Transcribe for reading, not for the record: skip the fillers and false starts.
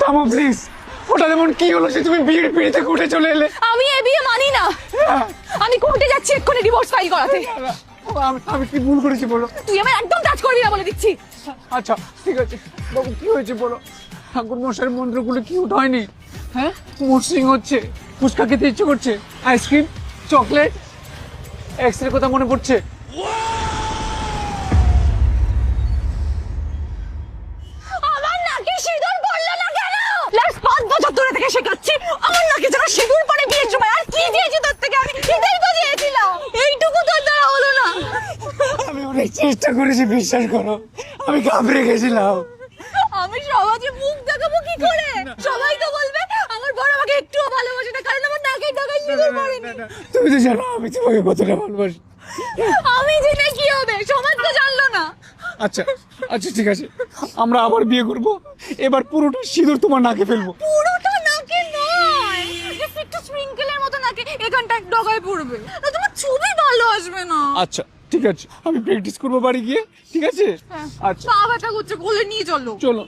থামো প্লিজ। ওটা যেমন কি হলো সে তুমি বিয়ের পিড়িতে কোর্টে চলে এলে? আমি এ বিয়ে মানি না। আমি কোর্টে যাচ্ছি এক্ষুনি ডিভোর্স ফাইল করাতে। আমি কি ভুল করেছি বলো? তুই আমার একদম টাচ করবি না বলে দিচ্ছি। আচ্ছা ঠিক আছে বাবু, কি হয়েছে বলো? ঠাকুর মশাইয়ের মন্ত্রগুলো কি হয়নি? হ্যাঁ, মসৃণ হচ্ছে, ফুচকা খেতে ইচ্ছে করছে, আইসক্রিম, চকলেট, এক্সরে কথা মনে পড়ছে। আমার নাকে সিঁদুর পড়লো না কেন? লাস্ট 5 বছর ধরে থেকে শেখাচ্ছি আমার নাকে যেন সিঁদুর পড়ে বিয়ের সময়। আর কি দিয়েছি তোর থেকে আমি? এটাই তো দিয়েছিলাম, এইটুকু তোর দ্বারা হলো না। আমি অনেক চেষ্টা করেছি, বিশ্বাস করো, আমি ঘাবড়ে গেছিলাম। আমি সমাজে মুখ দেখাবো কি করে? সবাই তো বলবে আমার বড় আমাকে একটুও ভালোবাসে না, কারণ আমার নাকে ঢাকায় সিঁদুর পড়েনি। তুমি তো জানো আমি তোমাকে কতটা ভালোবাসি। আমি জেনে কি হবে? সমাজ তো জানলো না। আচ্ছা আচ্ছা ঠিক আছে, আমরা আবার বিয়ে করব, এবার পুরোটা সিঁদুর তোমার নাকে ফেলবো। পুরোটা নাকে নয়, জাস্ট একটু স্প্রিংকেলের মতো নাকে এখানটা ডগায় পড়বে। না তোমার ছবি ভালো আসবে না। আচ্ছা ঠিক আছে, আমি প্র্যাকটিস করবো বাড়ি গিয়ে, ঠিক আছে? হ্যাঁ। আচ্ছা পা ব্যথা করছে, কোলে নিয়ে চলো। চলো।